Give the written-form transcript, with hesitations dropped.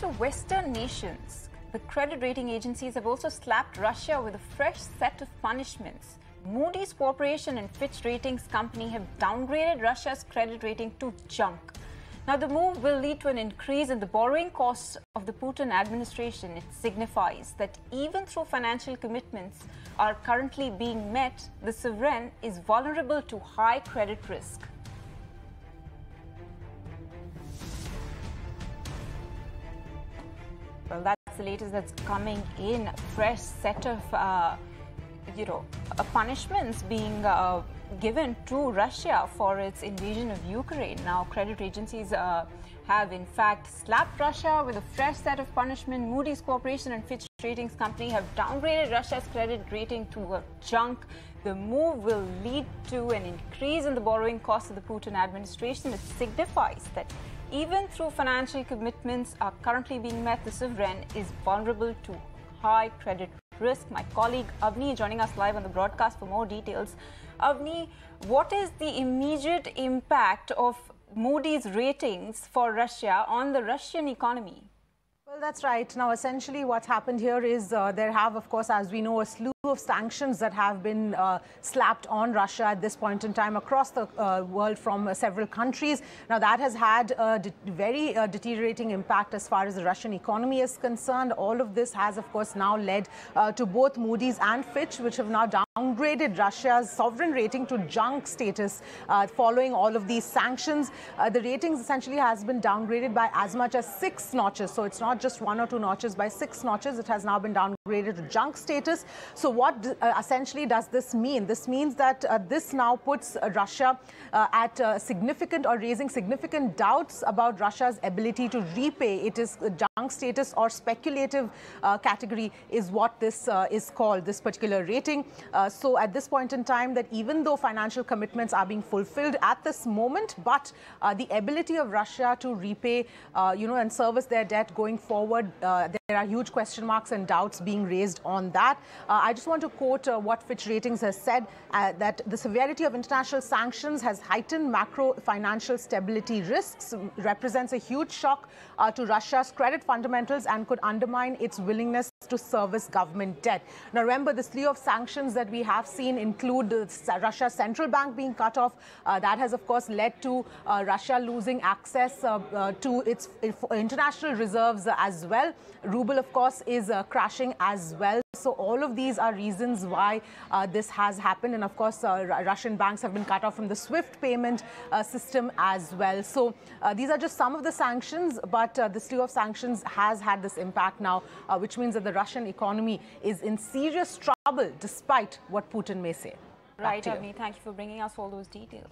to Western nations, the credit rating agencies have also slapped Russia with a fresh set of punishments. Moody's Corporation and Fitch Ratings company have downgraded Russia's credit rating to junk. Now, the move will lead to an increase in the borrowing costs of the Putin administration. It signifies that even though financial commitments are currently being met, the sovereign is vulnerable to high credit risk. Well, that's the latest that's coming in. A fresh set of, punishments being given to Russia for its invasion of Ukraine. Now, credit agencies have in fact slapped Russia with a fresh set of punishment. Moody's Corporation and Fitch Ratings company have downgraded Russia's credit rating to a junk. The move will lead to an increase in the borrowing costs of the Putin administration. It signifies that even though financial commitments are currently being met, the sovereign is vulnerable to high credit risk. My colleague Avni joining us live on the broadcast for more details. Avni, what is the immediate impact of Moody's ratings for Russia on the Russian economy? Well, that's right. Now, essentially what's happened here is there have, of course, as we know, a slew of sanctions that have been slapped on Russia at this point in time across the world from several countries. Now, that has had a very deteriorating impact as far as the Russian economy is concerned. All of this has, of course, now led to both Moody's and Fitch, which have now downgraded Russia's sovereign rating to junk status following all of these sanctions. The ratings essentially has been downgraded by as much as 6 notches. So it's not just 1 or 2 notches, by 6 notches. It has now been downgraded to junk status. So what essentially does this mean? This means that this now puts Russia at significant or raising significant doubts about Russia's ability to repay. It is junk status or speculative category is what this is called, this particular rating. So at this point in time, that even though financial commitments are being fulfilled at this moment, but the ability of Russia to repay, and service their debt going forward, there are huge question marks and doubts being raised on that. I just want to quote what Fitch Ratings has said, that the severity of international sanctions has heightened macro financial stability risks, represents a huge shock to Russia's credit fundamentals and could undermine its willingness to service government debt. Now, remember, the slew of sanctions that we have seen include Russia's central bank being cut off. That has, of course, led to Russia losing access to its international reserves as well. Ruble, of course, is crashing as well. So all of these are reasons why this has happened. And of course, Russian banks have been cut off from the SWIFT payment system as well. So these are just some of the sanctions, but the slew of sanctions has had this impact now, which means that the Russian economy is in serious trouble, despite what Putin may say. Right, Avni, thank you for bringing us all those details.